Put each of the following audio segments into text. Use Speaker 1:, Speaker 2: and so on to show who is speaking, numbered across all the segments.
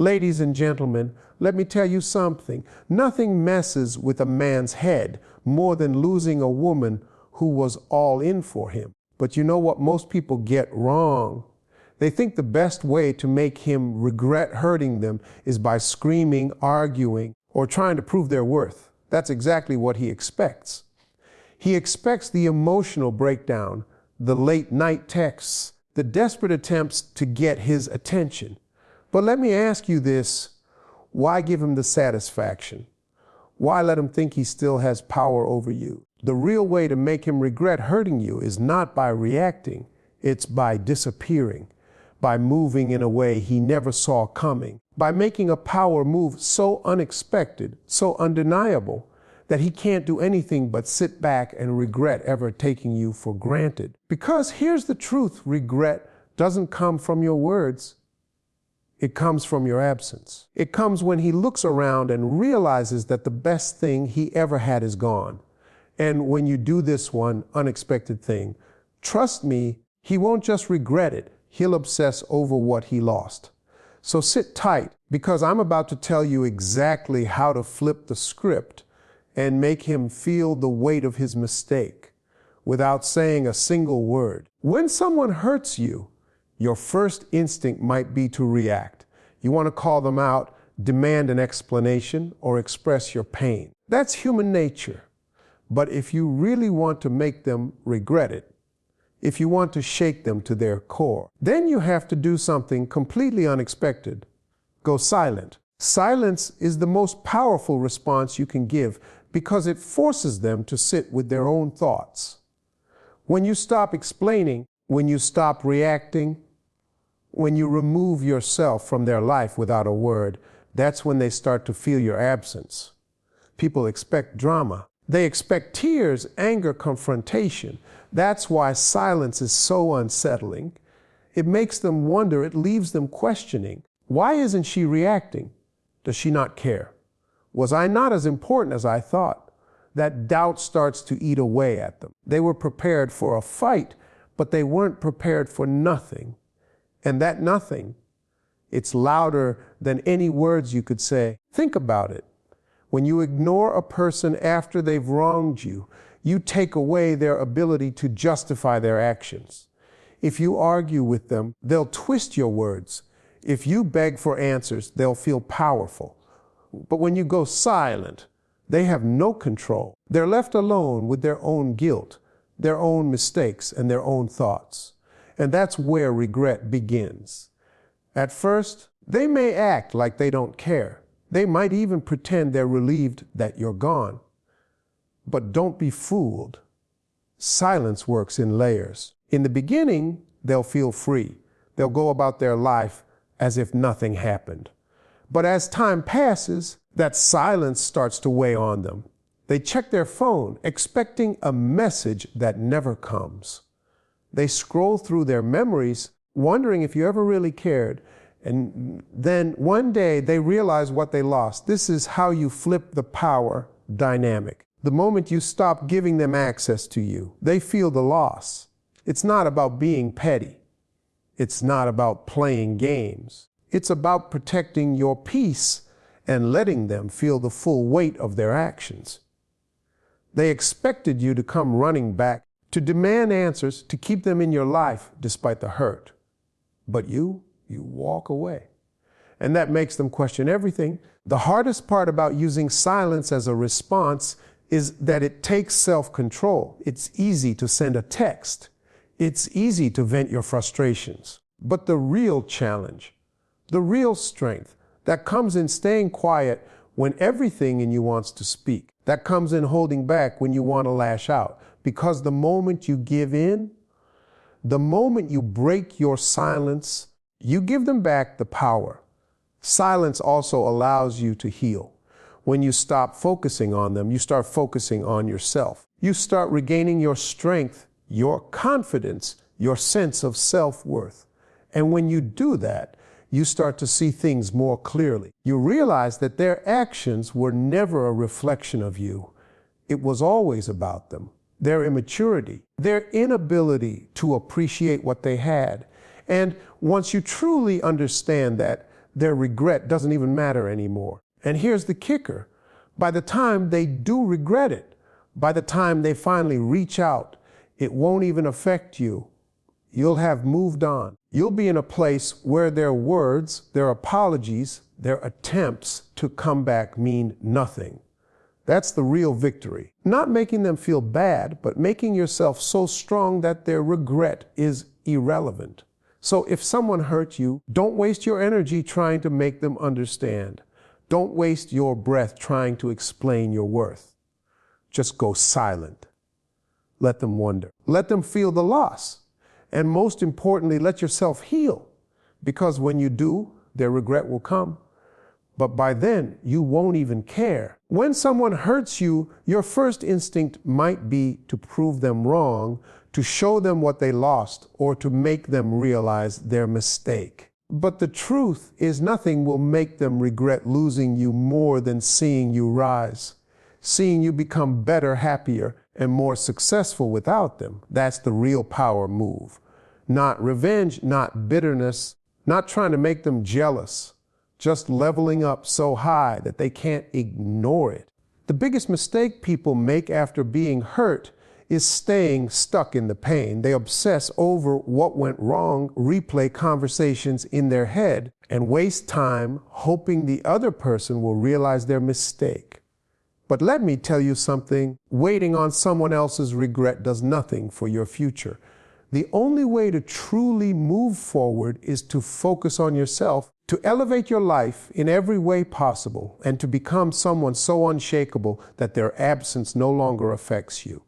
Speaker 1: Ladies and gentlemen, let me tell you something. Nothing messes with a man's head more than losing a woman who was all in for him. But you know what most people get wrong? They think the best way to make him regret hurting them is by screaming, arguing, or trying to prove their worth. That's exactly what he expects. He expects the emotional breakdown, the late night texts, the desperate attempts to get his attention. But let me ask you this, why give him the satisfaction? Why let him think he still has power over you? The real way to make him regret hurting you is not by reacting, it's by disappearing, by moving in a way he never saw coming, by making a power move so unexpected, so undeniable, that he can't do anything but sit back and regret ever taking you for granted. Because here's the truth, regret doesn't come from your words. It comes from your absence. It comes when he looks around and realizes that the best thing he ever had is gone. And when you do this one unexpected thing, trust me, he won't just regret it, he'll obsess over what he lost. So sit tight, because I'm about to tell you exactly how to flip the script and make him feel the weight of his mistake without saying a single word. When someone hurts you, your first instinct might be to react. You want to call them out, demand an explanation, or express your pain. That's human nature. But if you really want to make them regret it, if you want to shake them to their core, then you have to do something completely unexpected. Go silent. Silence is the most powerful response you can give because it forces them to sit with their own thoughts. When you stop explaining, when you stop reacting, when you remove yourself from their life without a word, that's when they start to feel your absence. People expect drama. They expect tears, anger, confrontation. That's why silence is so unsettling. It makes them wonder, it leaves them questioning. Why isn't she reacting? Does she not care? Was I not as important as I thought? That doubt starts to eat away at them. They were prepared for a fight, but they weren't prepared for nothing. And that nothing, it's louder than any words you could say. Think about it. When you ignore a person after they've wronged you, you take away their ability to justify their actions. If you argue with them, they'll twist your words. If you beg for answers, they'll feel powerful. But when you go silent, they have no control. They're left alone with their own guilt, their own mistakes, and their own thoughts. And that's where regret begins. At first, they may act like they don't care. They might even pretend they're relieved that you're gone. But don't be fooled. Silence works in layers. In the beginning, they'll feel free. They'll go about their life as if nothing happened. But as time passes, that silence starts to weigh on them. They check their phone, expecting a message that never comes. They scroll through their memories, wondering if you ever really cared. And then one day they realize what they lost. This is how you flip the power dynamic. The moment you stop giving them access to you, they feel the loss. It's not about being petty. It's not about playing games. It's about protecting your peace and letting them feel the full weight of their actions. They expected you to come running back, to demand answers, to keep them in your life despite the hurt. But you walk away. And that makes them question everything. The hardest part about using silence as a response is that it takes self-control. It's easy to send a text. It's easy to vent your frustrations. But the real challenge, the real strength, that comes in staying quiet when everything in you wants to speak. That comes in holding back when you want to lash out. Because the moment you give in, the moment you break your silence, you give them back the power. Silence also allows you to heal. When you stop focusing on them, you start focusing on yourself. You start regaining your strength, your confidence, your sense of self-worth. And when you do that, you start to see things more clearly. You realize that their actions were never a reflection of you. It was always about them. Their immaturity, their inability to appreciate what they had. And once you truly understand that, their regret doesn't even matter anymore. And here's the kicker. By the time they do regret it, by the time they finally reach out, it won't even affect you. You'll have moved on. You'll be in a place where their words, their apologies, their attempts to come back mean nothing. That's the real victory. Not making them feel bad, but making yourself so strong that their regret is irrelevant. So if someone hurt you, don't waste your energy trying to make them understand. Don't waste your breath trying to explain your worth. Just go silent. Let them wonder. Let them feel the loss. And most importantly, let yourself heal. Because when you do, their regret will come. But by then, you won't even care. When someone hurts you, your first instinct might be to prove them wrong, to show them what they lost, or to make them realize their mistake. But the truth is, nothing will make them regret losing you more than seeing you rise, seeing you become better, happier, and more successful without them. That's the real power move. Not revenge, not bitterness, not trying to make them jealous, just leveling up so high that they can't ignore it. The biggest mistake people make after being hurt is staying stuck in the pain. They obsess over what went wrong, replay conversations in their head, and waste time hoping the other person will realize their mistake. But let me tell you something, waiting on someone else's regret does nothing for your future. The only way to truly move forward is to focus on yourself, to elevate your life in every way possible, and to become someone so unshakable that their absence no longer affects you.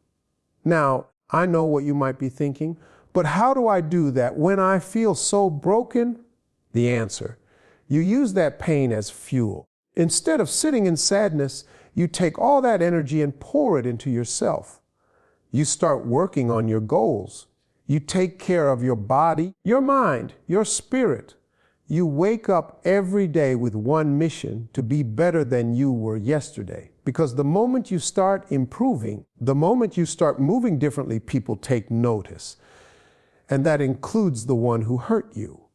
Speaker 1: Now, I know what you might be thinking, but how do I do that when I feel so broken? The answer: you use that pain as fuel. Instead of sitting in sadness, you take all that energy and pour it into yourself. You start working on your goals. You take care of your body, your mind, your spirit. You wake up every day with one mission: to be better than you were yesterday. Because the moment you start improving, the moment you start moving differently, people take notice. And that includes the one who hurt you.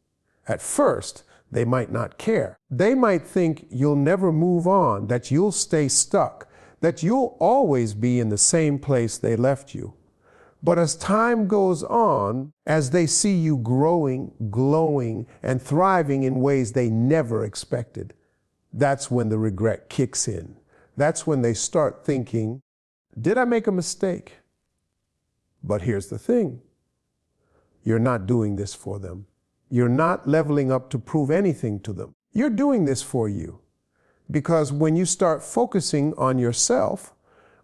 Speaker 1: At first, they might not care. They might think you'll never move on, that you'll stay stuck, that you'll always be in the same place they left you. But as time goes on, as they see you growing, glowing, and thriving in ways they never expected, that's when the regret kicks in. That's when they start thinking, did I make a mistake? But here's the thing. You're not doing this for them. You're not leveling up to prove anything to them. You're doing this for you. Because when you start focusing on yourself,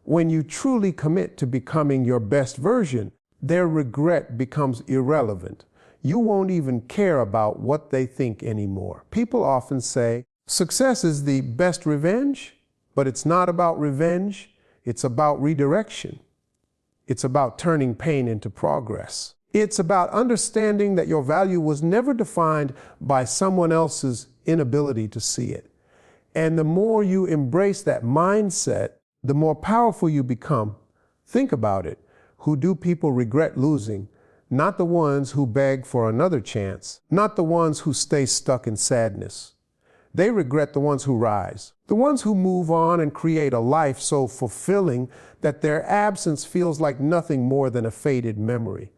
Speaker 1: when you truly commit to becoming your best version, their regret becomes irrelevant. You won't even care about what they think anymore. People often say, success is the best revenge, but it's not about revenge. It's about redirection. It's about turning pain into progress. It's about understanding that your value was never defined by someone else's inability to see it. And the more you embrace that mindset, the more powerful you become. Think about it. Who do people regret losing? Not the ones who beg for another chance, not the ones who stay stuck in sadness. They regret the ones who rise, the ones who move on and create a life so fulfilling that their absence feels like nothing more than a faded memory.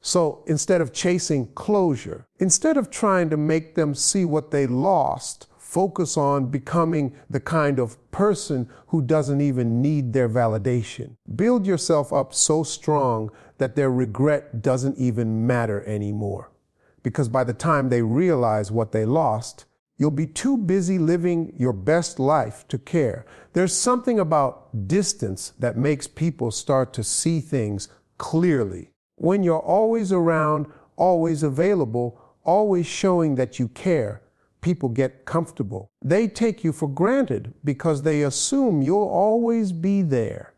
Speaker 1: So instead of chasing closure, instead of trying to make them see what they lost, focus on becoming the kind of person who doesn't even need their validation. Build yourself up so strong that their regret doesn't even matter anymore. Because by the time they realize what they lost, you'll be too busy living your best life to care. There's something about distance that makes people start to see things clearly. When you're always around, always available, always showing that you care, people get comfortable. They take you for granted because they assume you'll always be there.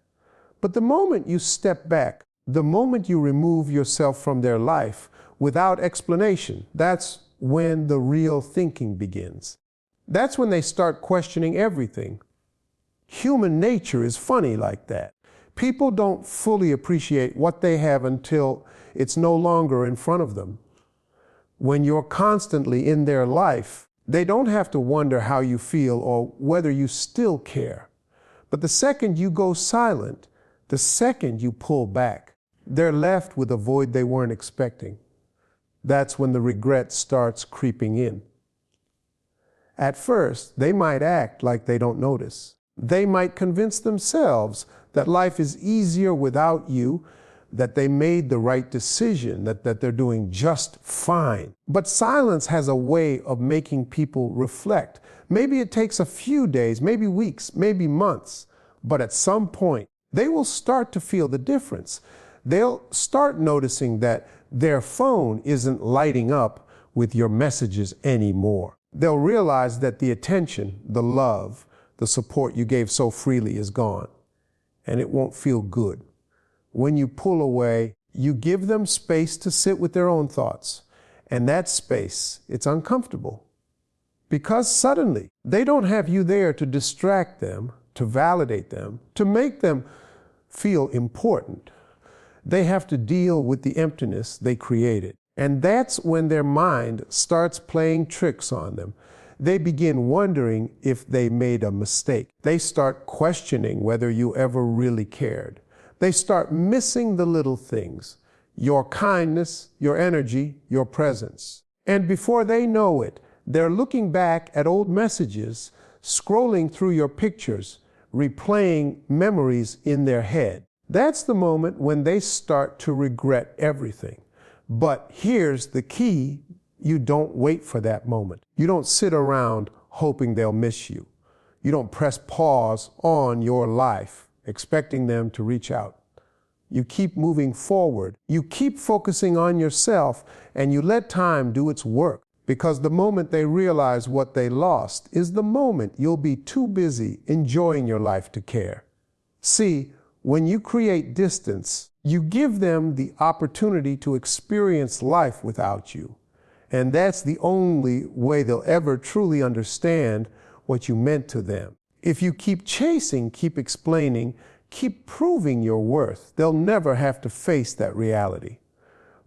Speaker 1: But the moment you step back, the moment you remove yourself from their life without explanation, that's when the real thinking begins. That's when they start questioning everything. Human nature is funny like that. People don't fully appreciate what they have until it's no longer in front of them. When you're constantly in their life, They don't have to wonder how you feel or whether you still care. But the second you go silent, the second you pull back, they're left with a void they weren't expecting. That's when the regret starts creeping in. At first, they might act like they don't notice. They might convince themselves that life is easier without you, that they made the right decision, that they're doing just fine. But silence has a way of making people reflect. Maybe it takes a few days, maybe weeks, maybe months, but at some point, they will start to feel the difference. They'll start noticing that their phone isn't lighting up with your messages anymore. They'll realize that the attention, the love, the support you gave so freely is gone, and it won't feel good. When you pull away, you give them space to sit with their own thoughts, and that space, it's uncomfortable. Because suddenly, they don't have you there to distract them, to validate them, to make them feel important. They have to deal with the emptiness they created. And that's when their mind starts playing tricks on them. They begin wondering if they made a mistake. They start questioning whether you ever really cared. They start missing the little things, your kindness, your energy, your presence. And before they know it, they're looking back at old messages, scrolling through your pictures, replaying memories in their head. That's the moment when they start to regret everything. But here's the key: you don't wait for that moment. You don't sit around hoping they'll miss you. You don't press pause on your life, expecting them to reach out. You keep moving forward. You keep focusing on yourself, and you let time do its work. Because the moment they realize what they lost is the moment you'll be too busy enjoying your life to care. See, when you create distance, you give them the opportunity to experience life without you. And that's the only way they'll ever truly understand what you meant to them. If you keep chasing, keep explaining, keep proving your worth, they'll never have to face that reality.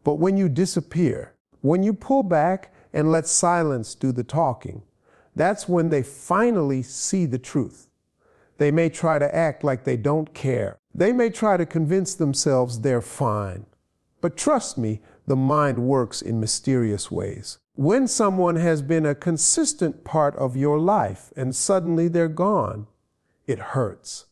Speaker 1: But when you disappear, when you pull back and let silence do the talking, that's when they finally see the truth. They may try to act like they don't care. They may try to convince themselves they're fine. But trust me, the mind works in mysterious ways. When someone has been a consistent part of your life and suddenly they're gone, it hurts.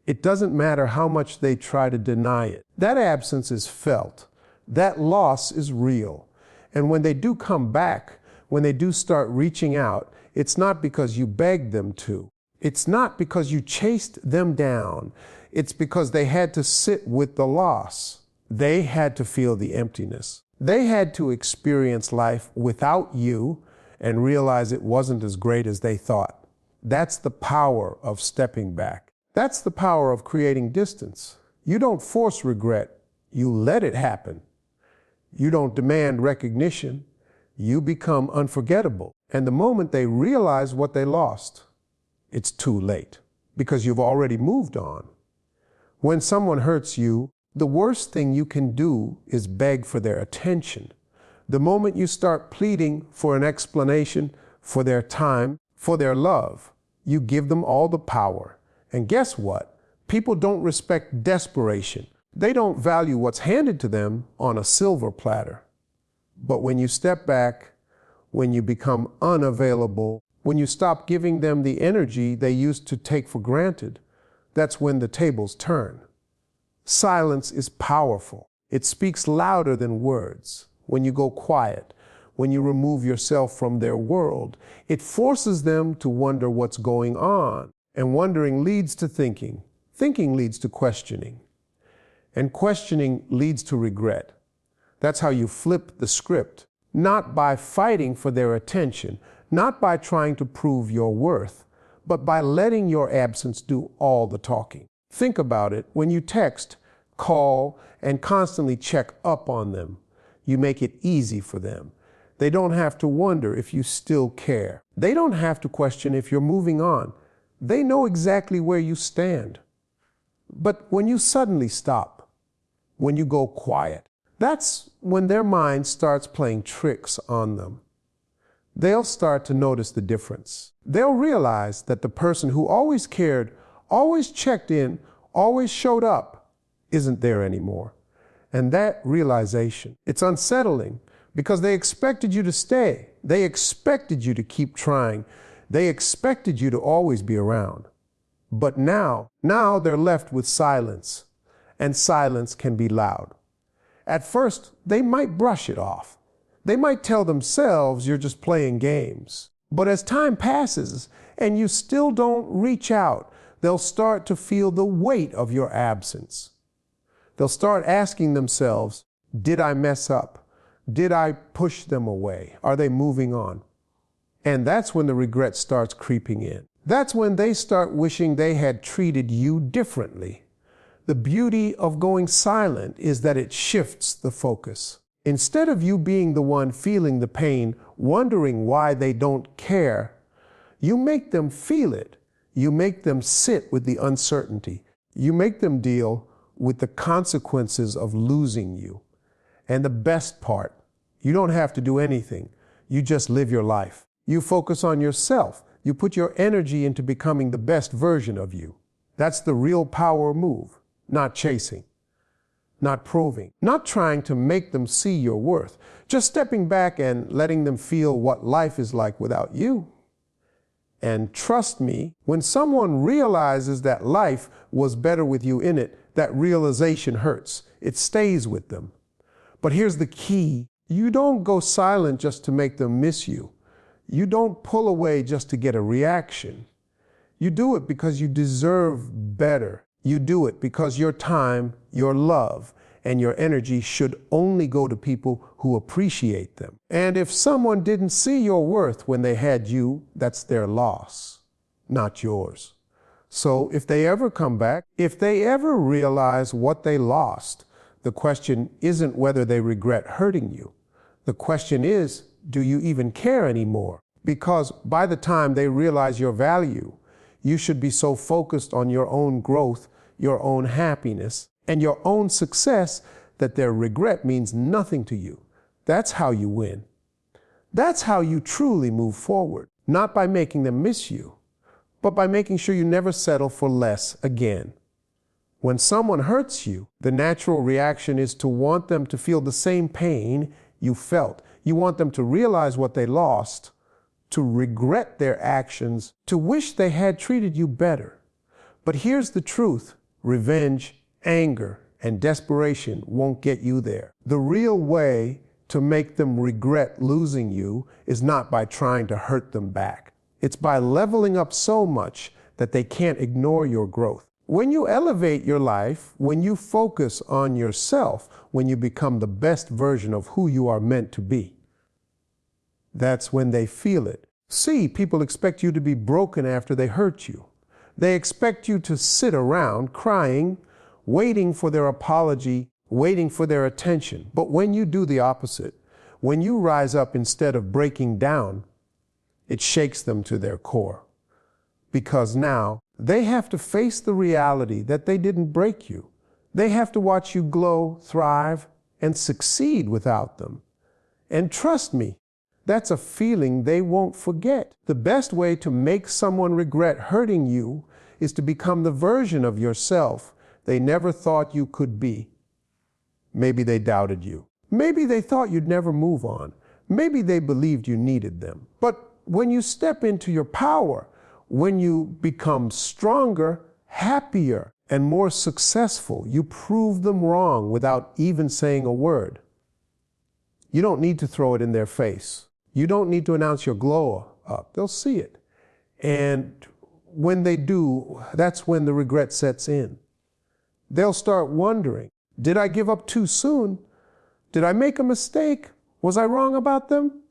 Speaker 1: It doesn't matter how much they try to deny it. That absence is felt. That loss is real. And when they do come back, when they do start reaching out, it's not because you begged them to. It's not because you chased them down. It's because they had to sit with the loss. They had to feel the emptiness. They had to experience life without you and realize it wasn't as great as they thought. That's the power of stepping back. That's the power of creating distance. You don't force regret. You let it happen. You don't demand recognition. You become unforgettable. And the moment they realize what they lost, it's too late because you've already moved on. When someone hurts you, the worst thing you can do is beg for their attention. The moment you start pleading for an explanation, for their time, for their love, you give them all the power. And guess what? People don't respect desperation. They don't value what's handed to them on a silver platter. But when you step back, when you become unavailable, when you stop giving them the energy they used to take for granted, that's when the tables turn. Silence is powerful. It speaks louder than words. When you go quiet, when you remove yourself from their world, it forces them to wonder what's going on. And wondering leads to thinking. Thinking leads to questioning. And questioning leads to regret. That's how you flip the script. Not by fighting for their attention, not by trying to prove your worth, but by letting your absence do all the talking. Think about it. When you text, call, and constantly check up on them, you make it easy for them. They don't have to wonder if you still care. They don't have to question if you're moving on. They know exactly where you stand. But when you suddenly stop, when you go quiet, that's when their mind starts playing tricks on them. they'll start to notice the difference. They'll realize that the person who always cared, always checked in, always showed up, isn't there anymore. And that realization, it's unsettling because they expected you to stay. They expected you to keep trying. They expected you to always be around. But now they're left with silence, and silence can be loud. At first, they might brush it off. They might tell themselves you're just playing games. But as time passes and you still don't reach out, they'll start to feel the weight of your absence. They'll start asking themselves, did I mess up? Did I push them away? Are they moving on? And that's when the regret starts creeping in. That's when they start wishing they had treated you differently. The beauty of going silent is that it shifts the focus. Instead of you being the one feeling the pain, wondering why they don't care, you make them feel it. You make them sit with the uncertainty. You make them deal with the consequences of losing you. And the best part, you don't have to do anything. You just live your life. You focus on yourself. You put your energy into becoming the best version of you. That's the real power move, not chasing. Not proving, not trying to make them see your worth, just stepping back and letting them feel what life is like without you. And trust me, when someone realizes that life was better with you in it, that realization hurts. It stays with them. But here's the key. You don't go silent just to make them miss you. You don't pull away just to get a reaction. You do it because you deserve better. You do it because your time, your love, and your energy should only go to people who appreciate them. And if someone didn't see your worth when they had you, that's their loss, not yours. So if they ever come back, if they ever realize what they lost, the question isn't whether they regret hurting you. The question is, do you even care anymore? Because by the time they realize your value, you should be so focused on your own growth, your own happiness, and your own success that their regret means nothing to you. That's how you win. That's how you truly move forward, not by making them miss you, but by making sure you never settle for less again. When someone hurts you, the natural reaction is to want them to feel the same pain you felt. You want them to realize what they lost, to regret their actions, to wish they had treated you better. But here's the truth. Revenge, anger, and desperation won't get you there. The real way to make them regret losing you is not by trying to hurt them back. It's by leveling up so much that they can't ignore your growth. When you elevate your life, when you focus on yourself, when you become the best version of who you are meant to be, that's when they feel it. See, people expect you to be broken after they hurt you. They expect you to sit around crying, waiting for their apology, waiting for their attention. But when you do the opposite, when you rise up instead of breaking down, it shakes them to their core. Because now they have to face the reality that they didn't break you. They have to watch you glow, thrive, and succeed without them. And trust me, that's a feeling they won't forget. The best way to make someone regret hurting you is to become the version of yourself they never thought you could be. Maybe they doubted you. Maybe they thought you'd never move on. Maybe they believed you needed them. But when you step into your power, when you become stronger, happier, and more successful, you prove them wrong without even saying a word. You don't need to throw it in their face. You don't need to announce your glow up. They'll see it. And when they do, that's when the regret sets in. They'll start wondering, did I give up too soon? Did I make a mistake? Was I wrong about them?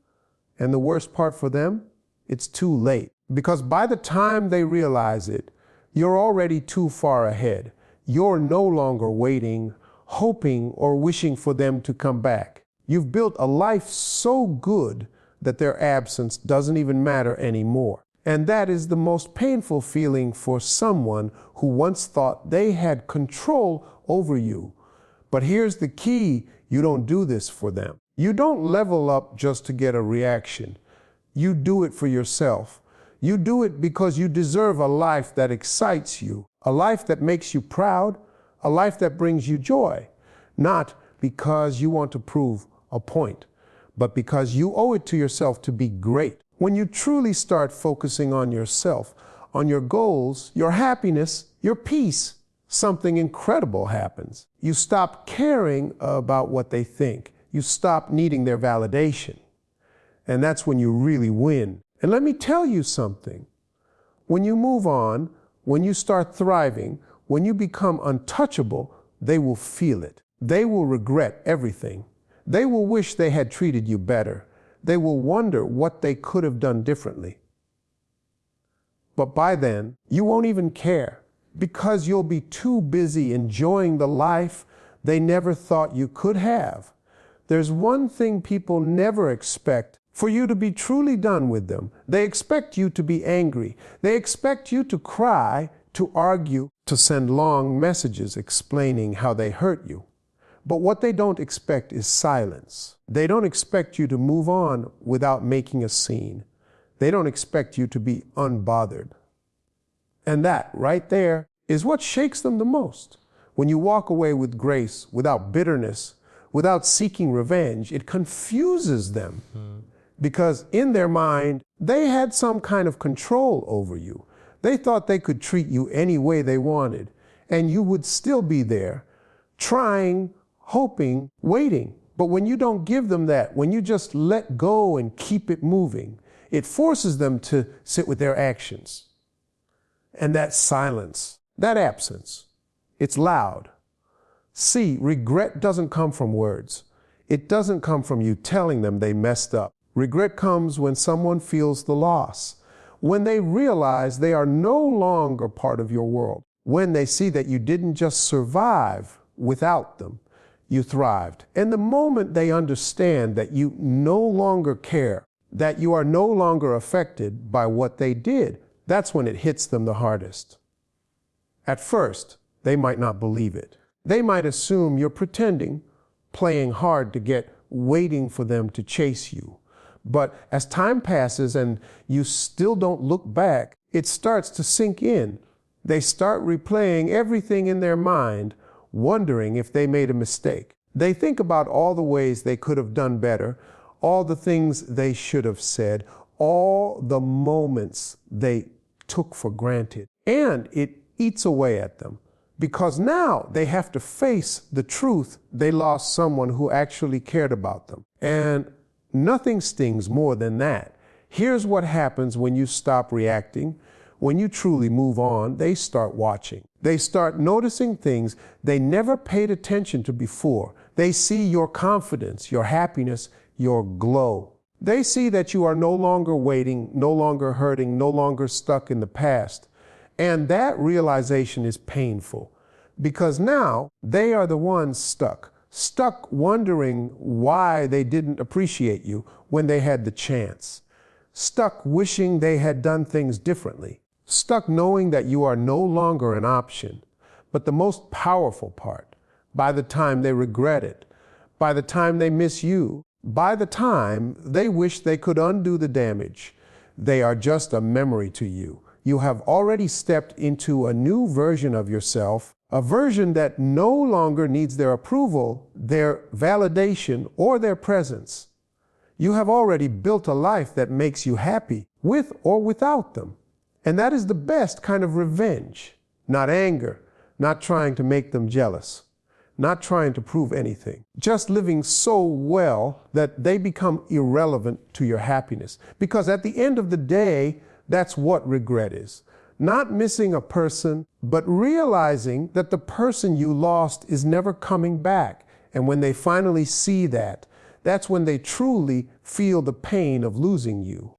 Speaker 1: And the worst part for them, it's too late. Because by the time they realize it, you're already too far ahead. You're no longer waiting, hoping, or wishing for them to come back. You've built a life so good that their absence doesn't even matter anymore. And that is the most painful feeling for someone who once thought they had control over you. But here's the key, you don't do this for them. You don't level up just to get a reaction. You do it for yourself. You do it because you deserve a life that excites you, a life that makes you proud, a life that brings you joy, not because you want to prove a point, but because you owe it to yourself to be great. When you truly start focusing on yourself, on your goals, your happiness, your peace, something incredible happens. You stop caring about what they think. You stop needing their validation. And that's when you really win. And let me tell you something. When you move on, when you start thriving, when you become untouchable, they will feel it. They will regret everything. They will wish they had treated you better. They will wonder what they could have done differently. But by then, you won't even care because you'll be too busy enjoying the life they never thought you could have. There's one thing people never expect: for you to be truly done with them. They expect you to be angry. They expect you to cry, to argue, to send long messages explaining how they hurt you. But what they don't expect is silence. They don't expect you to move on without making a scene. They don't expect you to be unbothered. And that right there is what shakes them the most. When you walk away with grace, without bitterness, without seeking revenge, it confuses them. Because in their mind, they had some kind of control over you. They thought they could treat you any way they wanted, and you would still be there, trying, hoping, waiting. But when you don't give them that, when you just let go and keep it moving, it forces them to sit with their actions. And that silence, that absence, it's loud. See, regret doesn't come from words. It doesn't come from you telling them they messed up. Regret comes when someone feels the loss, when they realize they are no longer part of your world, when they see that you didn't just survive without them, you thrived. And the moment they understand that you no longer care, that you are no longer affected by what they did, that's when it hits them the hardest. At first, they might not believe it. They might assume you're pretending, playing hard to get, waiting for them to chase you. But as time passes and you still don't look back, it starts to sink in. They start replaying everything in their mind, wondering if they made a mistake. They think about all the ways they could have done better, all the things they should have said, all the moments they took for granted. And it eats away at them because now they have to face the truth they lost someone who actually cared about them. And nothing stings more than that. Here's what happens when you stop reacting. When you truly move on, they start watching. They start noticing things they never paid attention to before. They see your confidence, your happiness, your glow. They see that you are no longer waiting, no longer hurting, no longer stuck in the past. And that realization is painful because now they are the ones stuck wondering why they didn't appreciate you when they had the chance, stuck wishing they had done things differently, stuck knowing that you are no longer an option. But the most powerful part, by the time they regret it, by the time they miss you, by the time they wish they could undo the damage, they are just a memory to you. You have already stepped into a new version of yourself, a version that no longer needs their approval, their validation, or their presence. You have already built a life that makes you happy, with or without them. And that is the best kind of revenge, not anger, not trying to make them jealous, not trying to prove anything, just living so well that they become irrelevant to your happiness. Because at the end of the day, that's what regret is. Not missing a person, but realizing that the person you lost is never coming back. And when they finally see that, that's when they truly feel the pain of losing you.